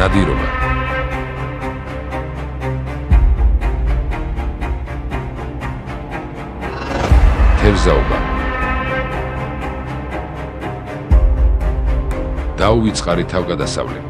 ნადირობა. თევზაობა. დაუვიწყარი თავგადასავლები.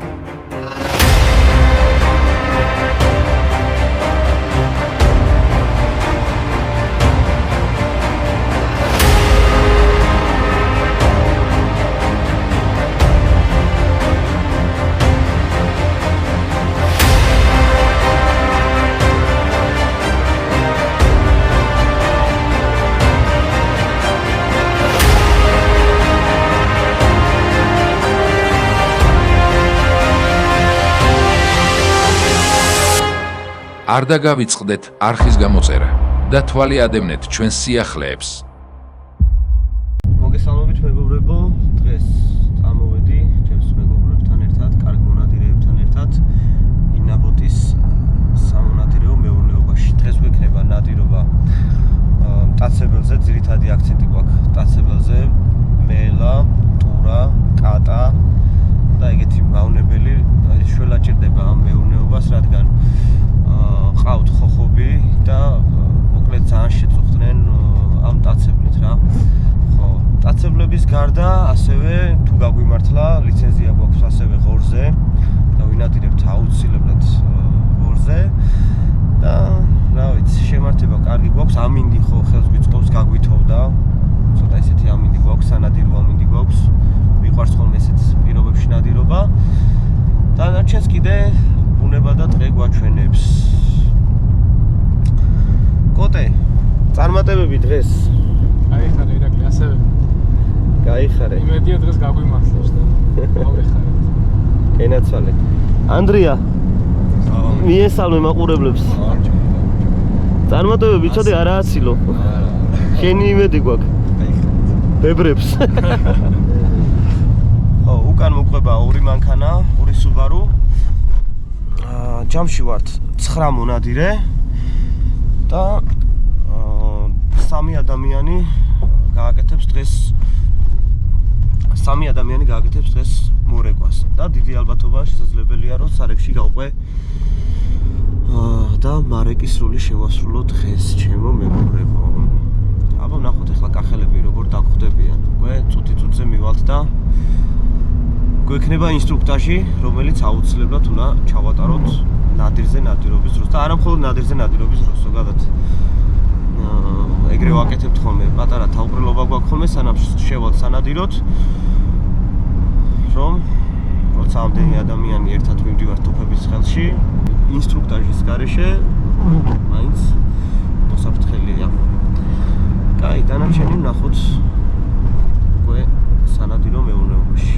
არ დაგავიწყდეთ არხის გამოწერა და თვალი ადევნეთ ჩვენ სიახლეებს. მოგესალმებით მეგობრებო, დღეს წამოვედი ჩემს მეგობრებთან ერთად, კარგ მონადირეებთან ერთად ინაბოტის სამონადირეო მეურნეობაში. დღეს გვექნება ნადირობა მტაცებელზე, ძირითადი აქცენტი გვაქვს მტაცებელზე, მელა, ტურა, კატა და ეგეთი მავნებელი შველაჭირდება ამ მეურნეობას, რადგან ყავთ ხოხობი და მოკლედ ძალიან შეწუხდნენ ამ მტაცებლით რა. ხო, მტაცებლების გარდა ასევე თუ გაგვიმართლა ლიცენზია გვაქვს ასევე ღორზე და ვინადირებთ აუცილებლად ღორზე და რა ვიცი, შემართება კარგი გვაქვს, ამინდი ხო ხელს გვიწყობს გაგვითოვდა. ცოტა ისეთი ამინდი გვაქვს, სანადირო ამინდი გვაქვს. მიყვარს ხოლმე ესეთ პირობებში ნადირობა. და დანარჩენს კიდე ბუნება და ტყე გვაჩვენებს. კოტე, წარმატებები დღეს. გაიხარე ირაკლი, ასევე. გაიხარე. იმედია დღეს გაგვიმართლებს და გავიხარეთ. კენაცვალე. ანდრია. მიესალმე მაყურებლებს. წარმატებები ცოტა არააცილო. შენი იმედი გვაქვს. ბებრებს. ხო, უკან მოყვება ორი მანქანა, ორი სუბარუ. ჯამში ვართ 9 მონადირე. და სამი ადამიანი გააკეთებს დღეს მორეკვას და დიდი ალბათობა შესაძლებელია რომ სარეკში გავყვე და მარეკის როლი შევასრულო დღეს ჩემო მეგობრებო. აბა ნახოთ ახლა კახელები როგორ დაგხვდებიან. უკვე წუთი-წუთზე მივალთ და გვექნება ინსტრუქტაჟი, რომელიც აუცილებლად უნდა ჩავატაროთ ნადირზე ნადირობის დროს და არა მხოლოდ ნადირზე ნადირობის დროს, ზოგადად ეგრე ვაკეთებთ ხოლმე, პატარა თავყრილობა გვაქვს ხოლმე, სანამ შევალთ სანადიროთ, რომ როცა ამდენი ადამიანი ერთად მივდივართ თოფების ხელში, ინსტრუქტაჟის გარეშე მაინც მოსაფრთხელია. კაი, დანარჩენი ვნახოთ უკვე სანადირო მეურნეობაში.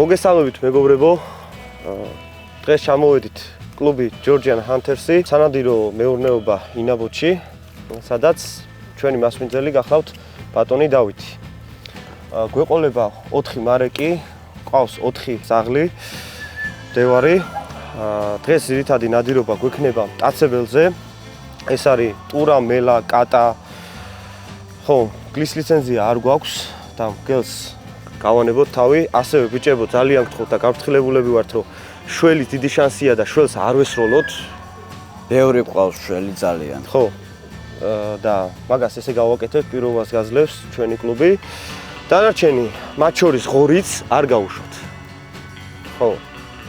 მოგესალმებით მეგობრებო, დღეს ჩამოვედით კლუბი Georgian Hunters-ი, სანადირო მეურნეობა ინაბოტში, სადაც ჩვენი მასპინძელი გახლავთ ბატონი დავითი. გვეყოლება 4 მარეკი, ყავს 4 ზაღლი, დევარი, დღეს ძირითადი ნადირობა გვექნება მტაცებელზე. ეს არის ტურა, მელა, კატა. ხო, გლის ლიცენზია არ გვაქვს და მგელს გავანებოთ თავი. ასევე ბიჭებო, ძალიან გთხოვთ და გაფრთხილებულები ვართ, რომ შველი დიდი შანსია და შველს არ ვესროლოთ. ბევრი ყავს შველი ძალიან. ხო. და მაგას ესე გავაკეთებთ, პირობას გაძლევს ჩვენი კლუბი. დანარჩენი მათ შორის ღორიც არ გაუშვათ. ხო.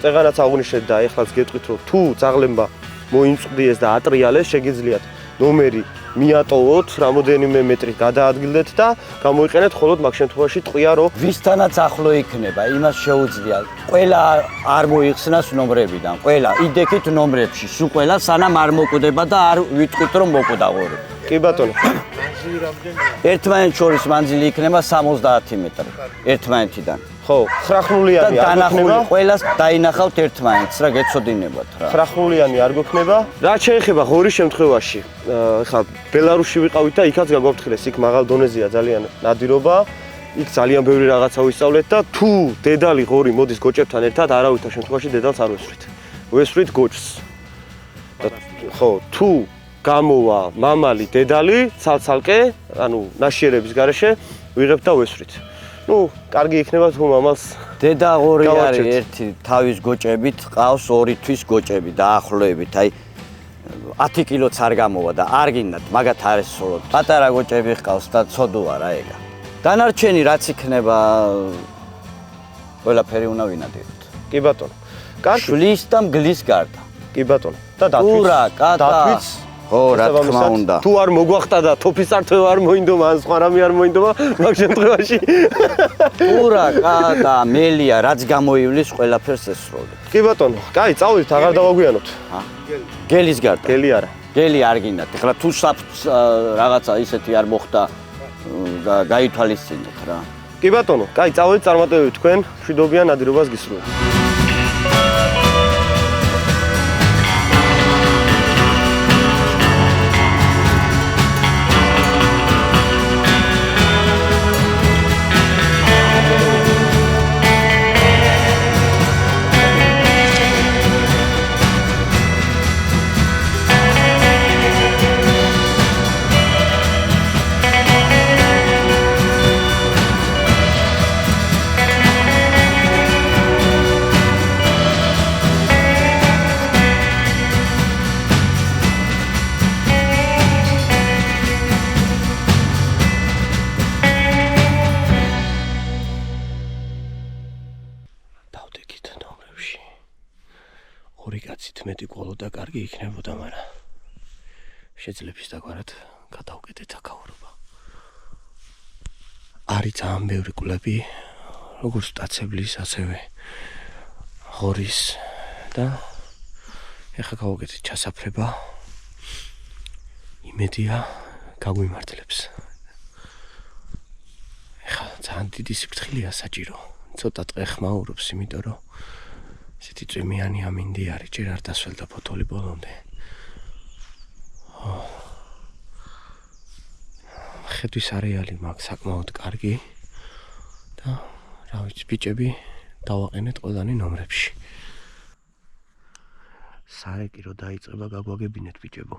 წეღანაც აღნიშნეთ და ეხლაც გეტყვით, რომ თუ ძაღლებმა მოიმწყდიეს და ატრიალეს, შეგიძლიათ ნომერი მიატოვოთ, რამოდენიმე მეტრი გადაადგილდეთ და გამოიყენეთ, ხოლოდ მაგ შემთხვევაში ტყვია, რომ ვისთანაც ახლო იქნება, იმას შეუძლია. ყველა არ მოიხსნას ნომრებიდან, ყველა იდექით ნომრებში, სულ ყველა სანამ არ მოკვდება და არ ვიტყვით რომ მოკვდა ღორი. კი ბატონო. ერთმანეთს შორის მანძილი იქნება 70 მეტრი ერთმანეთიდან. ხო, ხრახნულიანი არ დანახული გვექნება. ყველას დაინახავთ ერთმანეთს, რა გეცოდინებათ რა. ხრახნულიანი არ გვექნება. რაც შეეხება ღორის შემთხვევაში, ხა ბელარუსში ვიყავით და იქაც გაგვაფრთხილეს, იქ მაღალ დონეზეა ძალიან ნადირობა. იქ ძალიან ბევრი რაღაცა ვისწავლეთ და თუ დედალი ღორი მოდის გოჭებთან ერთად, არავითარ შემთხვევაში დედალს არ ვესვრით. ვესვრით გოჭს. და ხო, თუ გამოვა მამალი დედალი, ცალ-ცალკე, ანუ ნაშიერების გარეშე ვიღებთ და ვესვრით. ნუ, კარგი იქნება თუ მამალს დედა ღორი არის გავარჩევთ. ერთი თავის გოჭებით, ყავს 2 თვის გოჭები დაახლოებით, აი 10 კილოც არ გამოვა და არ გინდათ, მაგათ არ ესწროთ. პატარა გოჭები ყავს და ცოდოა რა ეგა. დანარჩენი რაც იქნება ყველაფერი უნდა ვინადიროთ. კი ბატონო. კარგი, შლის და მგლის გარდა. კი ბატონო. და დათვიც. ტურა, კატა. დათვიც. ხო, რა თქმა უნდა. თუ არ მოგვახტა და თოფის წართვა არ მოინდომა, ან სხვა რამე არ მოინდომა, მაგ შემთხვევაში ტურა, კატა, მელია, რაც გამოივლის ყველაფერს ესროლებ. კი ბატონო. კაი, წავიდით, აღარ დავაგვიანოთ. გელის გარდა. გელი არა. გელი არ გინდათ. ეხლა თუ რაღაცა ისეთი არ მოხდა გაითვალისწინეთ რა. კი ბატონო. კაი, წავიდით, წარმატებები თქვენ, მშვიდობიან ნადირობას გისურვებთ. დავდექით ნომრებში. ორი კაცით მეტი ყოლო და კარგი იქნებოდა, მაგრამ შეძლებს დაგვარად გადავკეთეთ აქაურობა. არის ძალიან ბევრი კულები, როგორც მტაცებლის, ასევე ღორის და ეხლა გავაკეთეთ ჩასაფრება. იმედია გაგვიმართლებს. ეხლა ძალიან დიდი სიფრთხილეა საჭირო. ცოტა ტყე ხმაურობს, იმიტომ რომ ესეთი წვიმიანი ამინდი არის, ჯერ არ დასველდა ფოთოლი ბოლომდე. ხედვის არეალი მაქვს საკმაოდ კარგი და რა ვიცი, ბიჭები დავაყენეთ ყველანი ნომრებში. სარეკი რო დაიწყება, გაგვაგებინეთ ბიჭებო.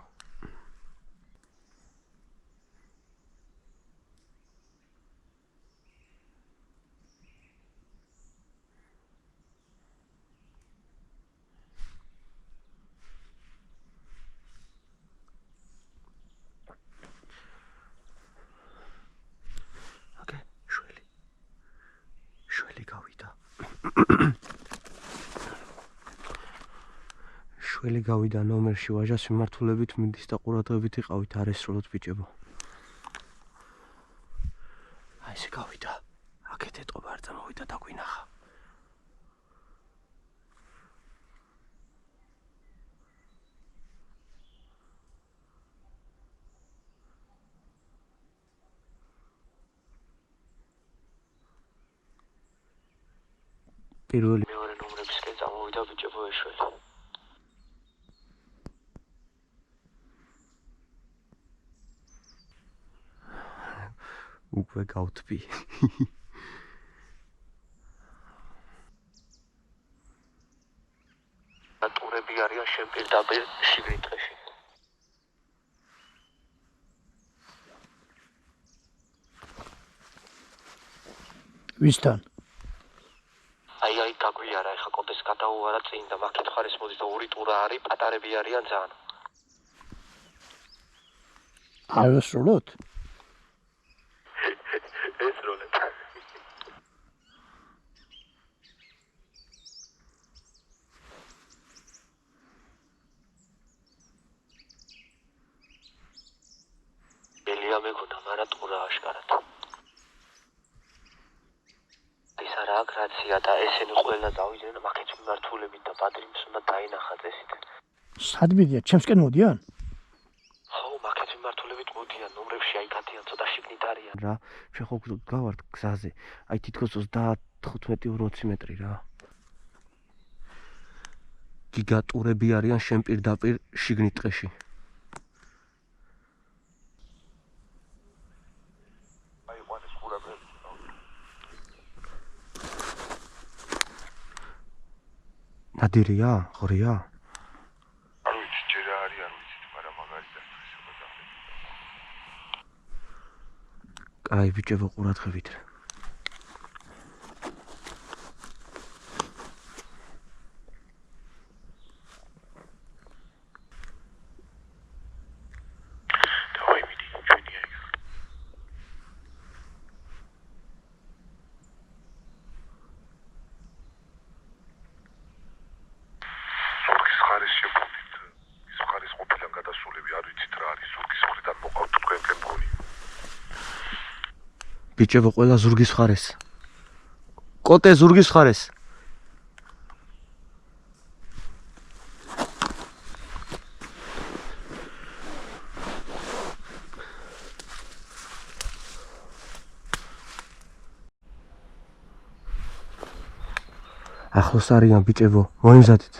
შველი გავიდა. შველი გავიდა ნომერში, ვაჟას მიმართულებით მინდის და ყურადღებით იყავით, არ ესროლოთ ბიჭებო. აი ესე გავიდა. აქეთ ეტყობა არ წამოვიდა და გვინახა. პირველი მეორე ნომრებისკენ წამოვიდა ბიჭებო ეშველი. უკვე გავთბი. ტურები არიან შენ პირდაპირ შიგნით დღეში. ვისთან? აი გაგვიარა, ეხა კონტეს გადაუარა წინ და მაგით ხარის მოდის და 2 ტურა არის, პატარები არიან ძალიან. ავესრულოთ? ესროლეთ. ელია მეგონა, მარა ტურა აშკარად. ის არა გრაცია და ესენი ყველა დავიდნენ მაგით მიმართულებით და პატრიმს უნდა დაინახა წესით. სად მიდიან? ჩემსკენ მოდიან? ხო, მაგით მიმართულებით მოდიან, ნომრებში აი გადიან, ცოტა შიგნით არიან. რა, შენ ხო გავართ გზაზე. აი თითქოს 30-20 მეტრი რა. გიგატურები არიან შენ პირდაპირ შიგნით ტყეში. ნადირია? ღორია? არ ვიცი, ჯერ არის, არ ვიცით, მაგრამ მაგალითად შესაძლოა. კაი, ბიჭებო, ყურადღებით. დავაი მიდი, ჩვენია იქ. ზურგის ხარის შეფუთით, ის ხარის ყოფილან გადასულები, არ ვიცით რა არის, ზურგის მხრიდან მოყავთ თქვენკენ მგონი. ბიჭებო, ყველა ზურგის ხარეს. კოტე ზურგის ხარეს. ახლოს არიან ბიჭებო, მოიმზადეთ.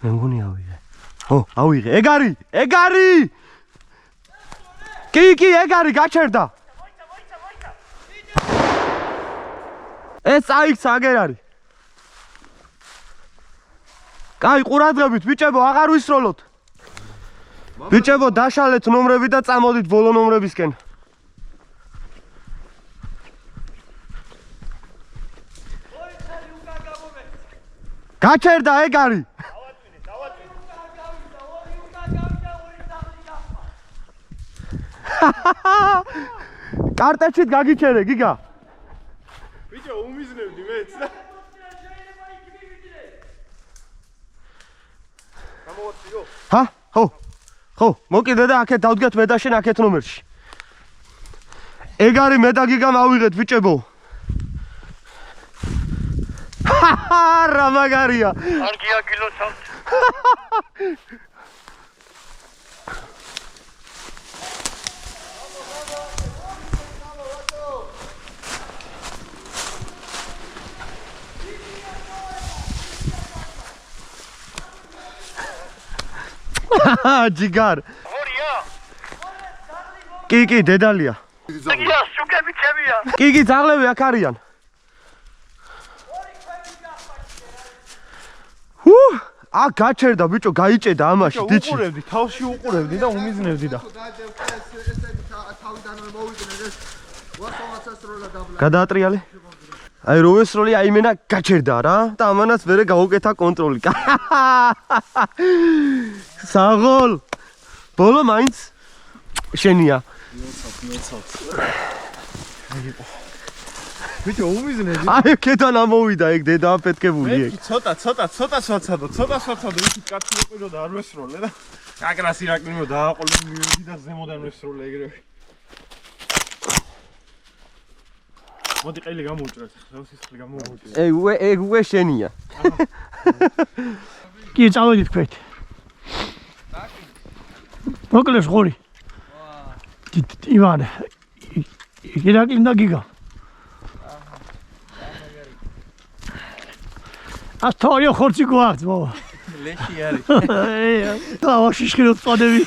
მე მგონი ავიღე. ო, ავიღე. ეგ არის. კი, ეგ არის, გაჩერდა. ეს წაიქცა, აგერ არის. კაი, ყურადღებით, ბიჭებო, აღარ ვისროლოთ. ბიჭებო, დაშალეთ ნომრები და წამოდით ბოლო ნომრებისკენ. გაჩერდა, ეგ არის. კარტეჩით გაგიჩერე, გიგა. ბიჭო, უმიზნებდი მეც და გამოვაწიო. ჰა? ხო, მოკიდე და აქეთ დავდგეთ მე და შენ აქეთ ნომერში. ეგ არის მე და გიგამ ავიღეთ ბიჭებო. რა მაგარია. კარგია გილოცავთ. ჯიგარ. კი, დედალია. ია, შუქები ჩემია. კი, ძაღლები აქ არიან. აქ გაჩერდა ბიჭო, გაიჭედა ამაში დიჩი. უყურებდი, თავში უყურებდი და უმიზნებდი და. გადაატრიალე. აი რო ვესროლი, აი მენა გაჩერდა რა და ამანაც მერე გავუკეთა კონტროლი. საღოლ. ბოლო მაინც შენია. ბიჭო, უმიზნებდი. აი ქედან ამოვიდა ეგ დედა აფეთქებული ეგ. ცოტა სვაცადო, ისიც კაცი მოყიდო და არ ვესროლე და აკრას ირაკლიმო დააყოლე მივედი და ზემოდან ვესროლე ეგრევე. მოდი ყელი გამოვუჭრეთ, სისხლი გამოვუჭრეთ. ეგ უკვე შენია. კი, წავედით ქვეთ. მოკლეს ხორი. ივანე. ირაკლიმ და გიგა. ასთოიო ხორცი გვაქვს, ბაბა. ლეში არის. დავაში შეხილოთ წოდები.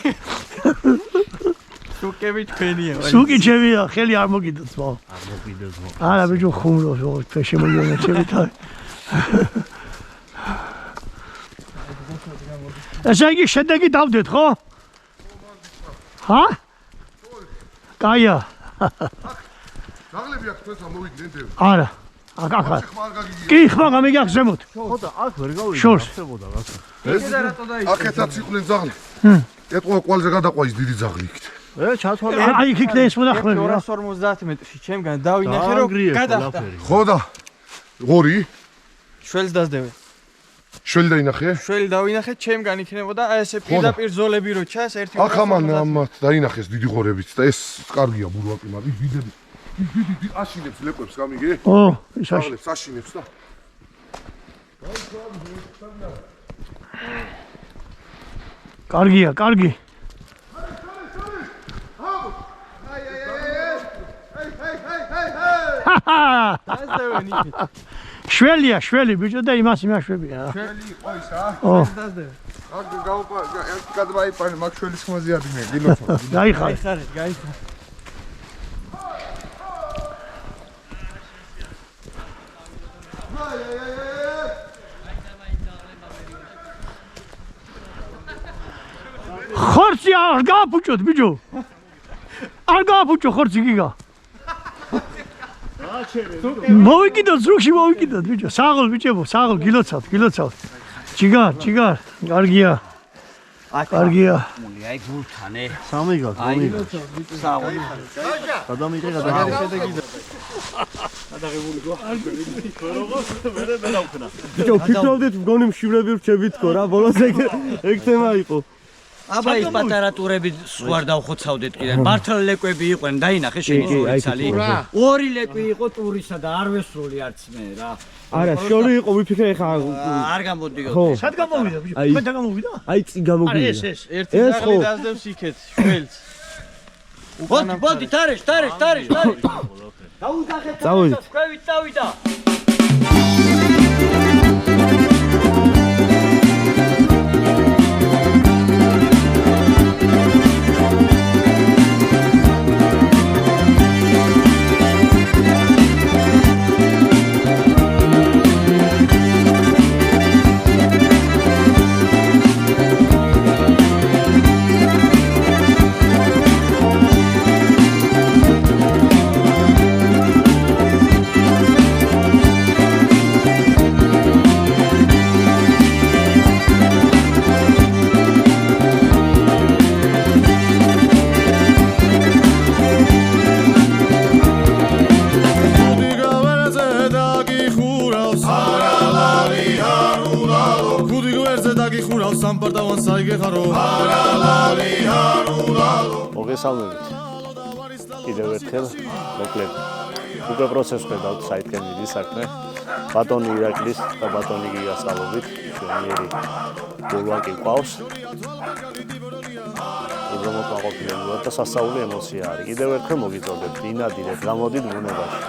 შუკები თქვენია. სუკი ჩემია, ხელი არ მოგიდოთ, ბაბა. არ მოგიდოთ, ბაბა. არა, ბიჭო, ხუმრობს, ბაბა, თქვენ შემოიგონა ჩემი თავი. ესე იგი შედეგი დავდეთ, ხო? ჰა? კაია. ძაღლები აქ თქვენს ამოვიდნენ დევ. არა. აკა. კი, ხმა გამიგახ ზემოთ. ხოდა აქ ვერ გავიგე. შორს. აქეთაც იყვნენ ძაღლი. ეტყვა კვალზე გადაყვა ის დიდი ძაღლი იქით. ჩათვალე. აი, იქ იქნება ეს მონახმები რა. 250 მეტრში ჩემგან დავინახე რომ გადახტა. ხო და ღორი შველს დაძდევე. შველი დაინახე? შველი დავინახე, ჩემგან იქნებოდა აი ესე პირდაპირ ზოლები რო ჩას ერთი. აქ ამან ამათ დაინახეს დიდი ღორებიც და ეს კარგია ბურვაკი მაგრამ დიდები. დიდი აშინებს ლეკვებს გამიგე? ო, ის ძაღლებს აშინებს და კარგია, კარგი. დაძდევენ იქით. შველია, შველი ბიჭო და იმას იმაშვებია. შველი იყო ისა? ო, დაძდევენ. აქ გადმაიპარე მაგ შველის ხმაზე ადმე გინოცო. გაიხარე. გაიხარე. ხორცი არ გააფუჭოთ ბიჭო. არ გააფუჭო ხორცი გიგა. მოვიკიდოთ ზრუხში მოვიკიდოთ ბიჭო. საღოლ ბიჭებო, საღოლ გილოცავთ. ჯიგარ, კარგია. კარგია. აი გულთანე. სამიგად, სამიგად. საღოლ. გადამიღე. ბიჭო, ფიქრობდით მგონი მშივრები ვრჩებით თქო რა, ბოლოს ეგ თემა იყო. აბა ის პატარა ტურები სვარ დავხოცავდეთ კიდე. მართლა ლეკვები იყვნენ, დაინახე შენი სურათი. ორი ლეკვი იყო ტურისა და არ ვესროლი არც მე რა. არა, შორი იყო, ვიფიქრე ხა არ გამოდიო. სად გამოვიდა ბიჭო? მე და გამოვიდა? აი წინ გამოვიდა. ეს. ერთი ძაღლი დაძდევს იქეთ შველს. ბოდი, თარეშ. დაუძახეთ. წავედით. ქვევით წავიდა. გიხურავ სამპარტავან საიგეხარო მოგესალმებით კიდევ ერთხელ მოკლედ უკვე პროცესს ხედავთ საითკენ მიდის საქმე ბატონი ირაკლის და ბატონი გიგას წყალობით ჩვენიერი გულვა კი ყავს უბრალოდ მაყოფილებლად და სასაული ემოცია არის კიდევ ერთხელ მოგიწოდებთ დინადირეთ გამოდით ბუნებაში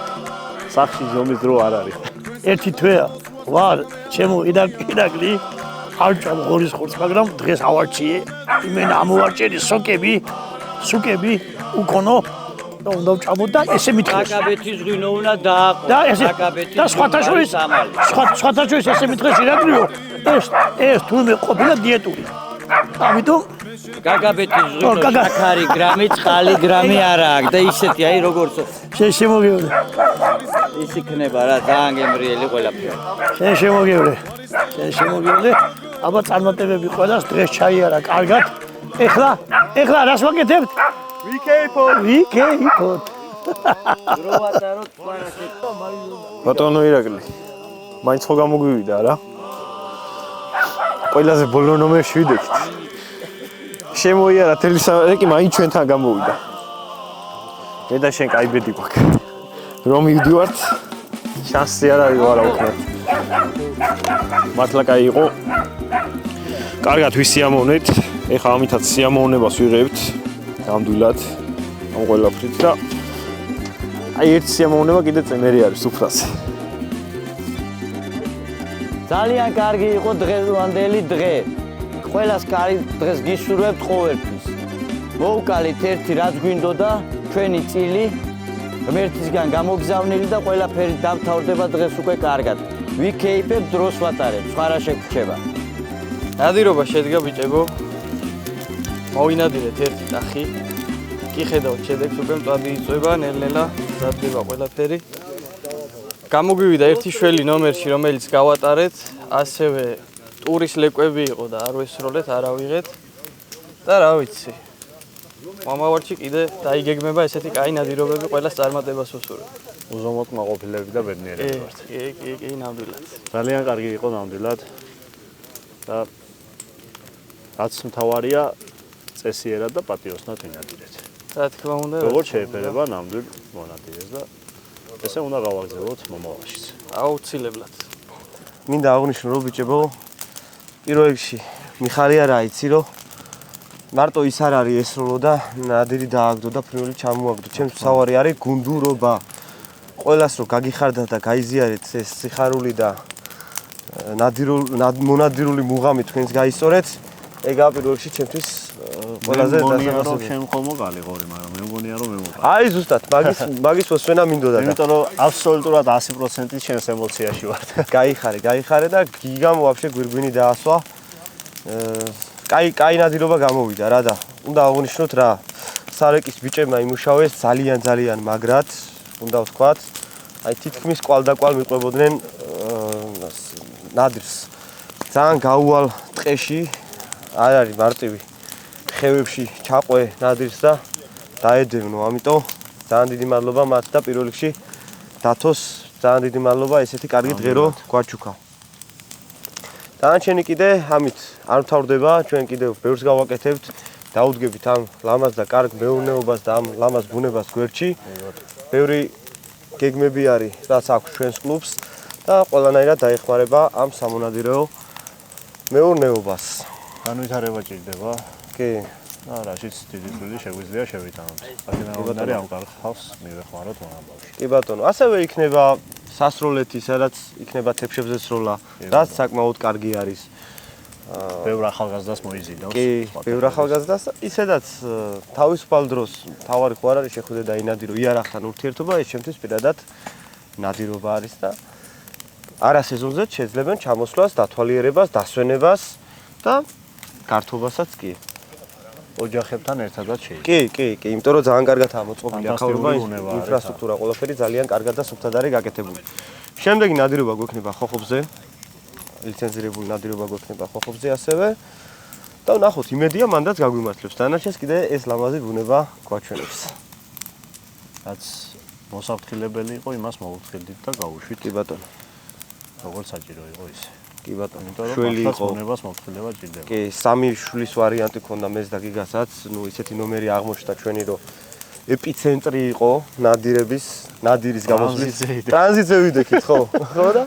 სახში ზომის დრო არ არის ერთი თვეა ვარ ჩემო ირაკლი არ ჩამღორის ხორცს მაგრამ დღეს ავარჩიე იმენა ამოვარჩიე სუკები უკონო და უნდა ვჭამო და ესე მითხეს აკაბეთის ღვინო უნდა დააყო და ესე და სხვათა შორის ესე მითხეს ირაკლიო ეს თურმე ყოფილა დიეტური ამიტომ გაგაბეთის ღვინო შაქარი გრამი წყალი გრამი არა აქვს და ისეთი აი როგორც შემოგივლე ის იქნება რა ძალიან გემრიელი ყველაფერი შემოგივლე აბა წარმატებები ყველას დღეს ჩაიარა კარგად ეხლა რას ვაკეთებთ ვიქეიფოთ ბატონო ირაკლი მაინც ხო გამოგვივიდა რა ყველაზე ბოლო ნომერში ვიდექით შემოიარა თელესამარეკი მაინც ჩვენთან გამოვიდა მე და შენ კაი ბედი გვაქვს რომ მივდივართ შანსი არ არის ვარა უქმე მართლა კაი იყო კარგად ვისიამოვნეთ ეხლა ამითაც სიამოვნებას ვიღებთ ნამდვილად ამ ყველაფრით და აი ერთ სიამოვნება კიდე წემერი არის უფრასი ძალიან კარგი იყო დღევანდელი დღე ყველას კარგი დღეს გისურვებთ ყოველთვის მოვკალით ერთი რაც გვინდოდა ჩვენი წილი ღმერთისგან გამოგზავნილი და ყველაფერი დამთავრდება დღეს უკვე კარგად ვიქეიფებ დროს ვატარებ სხვა რა შეგრჩება ნადირობა შედგა ბიჭებო მოვინადირეთ ერთი ტახი კი ხედავთ შედეგს უკვე მწვადი იწვება ნელ-ნელა მზადდება ყველაფერი გამოგვივიდა ერთი შველი ნომერში რომელიც გავატარეთ ასევე ტურის ლეკვები იყო და არ ვესროლეთ არ ავიღეთ და რა ვიცი მომავალში კიდე დაიგეგმება ესეთი კაი ნადირობები ყველას წარმატებას ვუსურვებ უზომოდ მაყოფილები და ბედნიერები ვართ კი ნამდვილად ძალიან კარგი იყო ნამდვილად და რაც მთავარია წესიერად და პატიოსნად ვინადირეთ. რა თქმა უნდა, როგორც შეეფერება ნამდვილ მონადირეს და ესე უნდა გავაგზავნოთ მომავალშიც. აუცილებლად. მინდა აღნიშნო რომ ბიჭებო, პირველ რიგში მიხარი არა იცი რომ მარტო ის არ არის ესროლო და ნადირი დააგდო და ფრინველი ჩამოაგდო. ჩემს სავარი არის გუნდურობა. ყველას რომ გაგიხარდა და გაიზიარეთ ეს სიხარული და მონადირული მუღამი თქვენს გაისწორეთ. ეგაა პირველ რიგში ჩემთვის ყველაზე დასაბუთი. შენ ხომ მოგალი ღორი, მაგრამ მე მგონია რომ მე მოგალი. აი ზუსტად, მაგის მოსვენა მინდოდა და. იმიტომ რომ აბსოლუტურად 100% შენს ემოციაში ვარ. გაიხარე და გიგამ ვაფშე გვირგვინი დაასვა. კაი ნადირობა გამოვიდა რა და უნდა აღვნიშნოთ რა. სარეკის ბიჭებმა იმუშავეს ძალიან მაგრად, უნდა ვთქვათ. აი თითქმის კვალდაკვალ მიყვებოდნენ ნადირს. ძალიან გაუვალ ტყეში არ არის მარტივი ხევებში ჩაყვე ნადირს და დაედევნო. ამიტომ ძალიან დიდი მადლობა მათ და პირველ რიგში დათოს ძალიან დიდი მადლობა ესეთი კარგი დღე რო გვაჩუქა. დანარჩენი კიდე ამით არ მთავრდება, ჩვენ კიდევ ბევრს გავაკეთებთ, დაუდგებით ამ ლამაზ და კარგ მეურნეობას და ამ ლამაზ ბუნებას გვერდში. ბევრი გეგმები არის, რაც აქვს ჩვენს კლუბს და ყველანაირად დაეხმარება ამ სამონადირეო მეურნეობას. განვითარება ჭირდება. კი. და რაშიც დიდი წვლილი შეგვიძლია შევიტანოთ. აქედან ამ კარგ ხალხს მივეხმაროთ მომავალში. კი ბატონო, ასევე იქნება სასროლეთი, სადაც იქნება თეფშებზე სროლა, რაც საკმაოდ კარგი არის. ბევრ ახალგაზრდას მოიზიდავს. კი, ბევრ ახალგაზრდას, ისედაც თავისუფალ დროს თავარი ხო არ არის შეხვიდე და ინადირო იარაღთან ურთიერთობა, ეს ჩემთვის პირადად ნადირობა არის და არა სეზონზეც შეძლებენ ჩამოსვლას, დათვალიერებას, დასვენებას და გართობასაც კი. ოჯახებთან ერთადაც შეიძლება. კი, იმიტომ რომ ძალიან კარგად ამოწყობილი ახალობა, ინფრასტრუქტურა, ყველაფერი ძალიან კარგად და სუფთად არის გაკეთებული. შემდეგი ნადირობა გვექნება ხოხობზე. ლიცენზირებული ნადირობა გვექნება ხოხობზე ასევე. და ნახოთ, იმედია მანდაც გაგვიმართლებს. დანარჩენს კიდე ეს ლამაზი ბუნება გვაჩვენებს. რაც მოსაფრთხილებელი იყო, იმას მოვუთხილდით და გავუშვით. კი ბატონო. როგორც საჭირო იყო ისე. კი ბატონო. იმიტომ რომ შველი ახლა იყო. უნებას მოფხილება ჭირდება. კი, სამი შვილის ვარიანტი ქონდა მეს და გიგასაც, ნუ ისეთი ნომერი აღმოჩნდა ჩვენი რომ ეპიცენტრი იყო ნადირის გამოსვლის. ტრანზიტზე ვიდექით, ხო? ხო და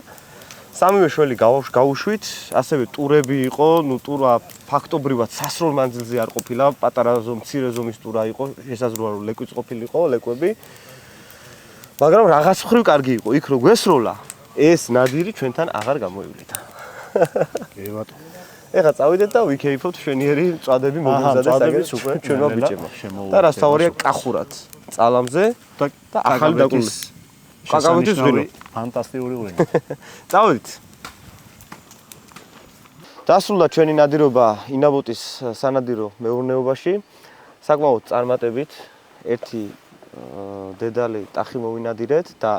სამივე შველი გავუშვით, ასევე ტურები იყო, ნუ ტურა ფაქტობრივად სასრულ მანძილზე არ ყოფილა, პატარა მცირე ზომის ტურა იყო, შესაძლოა რომ ლეკვიც ყოფილიყო, ლეკვები. მაგრამ რაღაც მხრივ კარგი იყო, იქ რო გვესროლა, ეს ნადირი ჩვენთან აღარ გამოივლიდა. კი ბატონო. ეხლა წავიდეთ და ვიქეიფოთ შვენიერი წვადები მოგიზადეთ წვადების უკვე ჩვენმა ბიჭებმა. შემოუვარდეთ. და რასთავარია კახურად წალამზე და ახალი დაკვლის. კაკავეთის ღვინო. ფანტასტიკური ღვინო. წავედით. დასრულდა ჩვენი ნადირობა ინაბუტის სანადირო მეურნეობაში. საკმაოდ წარმატებით ერთი დედალი ტახი მოვინადირეთ და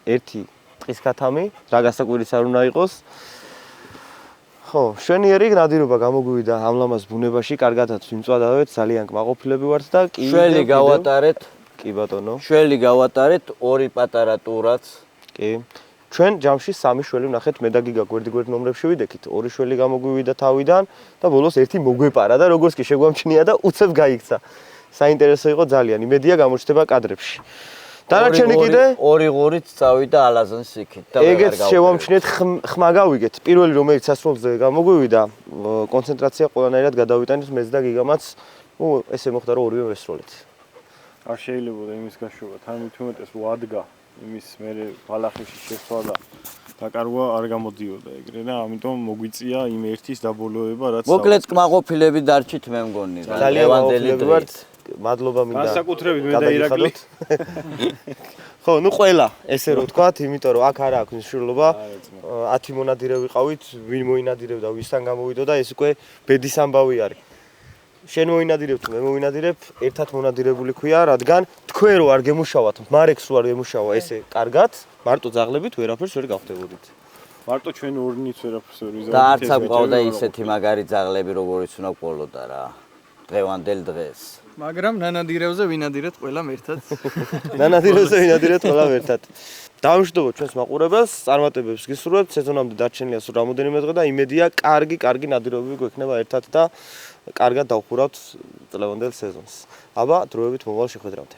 ერთი ტყის ქათამი, რა გასაკვირიც არ უნდა იყოს. ხო, შვენიერი ნადირობა გამოგვივიდა ამ ლამაზ ბუნებაში, კარგადაც ვიმწვადავეთ, ძალიან კმაყოფილები ვართ და კი შველი გავატარეთ. კი ბატონო. შველი გავატარეთ, ორი პატარა ტურაც. კი. ჩვენ ჯამში სამი შველი ვნახეთ, მე და გიგა გვერდ-გვერდ ნომრებში ვიდექით. ორი შველი გამოგვივიდა თავიდან და ბოლოს ერთი მოგვეპარა და როგორც კი შეგვამჩნია და უცებ გაიქცა. საინტერესო იყო ძალიან, იმედია გამოჩნდება კადრებში. დანარჩენი კიდე ორი ღურით წავიდა ალაზნის იქით და ეგეც შევამჩნიეთ, ხმა გავიგეთ. პირველი რომელიც სასროლზე გამოგვივიდა, კონცენტრაცია ყველანაირად გადავიტანეთ მეც და გიგამაც, ნუ ესე მოხდა რომ ორივე ვესროლეთ. არ შეიძლებოდა იმის გაშვება, თან მithumetes რო ადგა იმის მერე ბალახებში შეცვალა და დაკარგვა არ გამოდიოდა ეგრე და ამიტომ მოგვიწია იმ ერთის დაბოლოება რაც მოკლედ კმაყოფილები დარჩით მე მგონი რა ლევანდელი ვართ. მადლობა მინდა. განსაკუთრებით მე და ირაკლი. ხო, ნუ ყველა ესე რო ვთქვათ, იმიტომ რომ აქ არა აქვს მნიშვნელობა. 10 მონადირე ვიყავით, ვინ მოინადირებდა, ვისთან გამოვიდოდა, ეს უკვე ბედის ამბავი არის. შენ მოინადირებ თუ მე მოვინადირებ, ერთად მონადირებული ქვია, რადგან თქვენ რო არ გემუშავათ, მარექს რო არ გემუშავა, ესე კარგად, მარტო ძაღლებით ვერაფერს ვერ გავხდებოდით. მარტო ჩვენ ორნიც ვერაფერს ვერ ვიზავდით. და არც აყვავდა ისეთი მაგარი ძაღლები როგორიც უნდა ყოლოდა რა. დღევანდელ დღეს. მაგრამ ნანადირევზე ვინადირეთ ყველამ ერთად. ნანადირევზე ვინადირეთ ყველამ ერთად. დავიმშვიდობოთ ჩვენს მაყურებელს, წარმატებებს გისურვებთ, სეზონამდე დარჩენილია სულ რამოდენიმე დღე და იმედია კარგი ნადირობები გვექნება ერთად და კარგად დავხურავთ წლევანდელ სეზონს. აბა დროებით მომავალ შეხვედრამდე.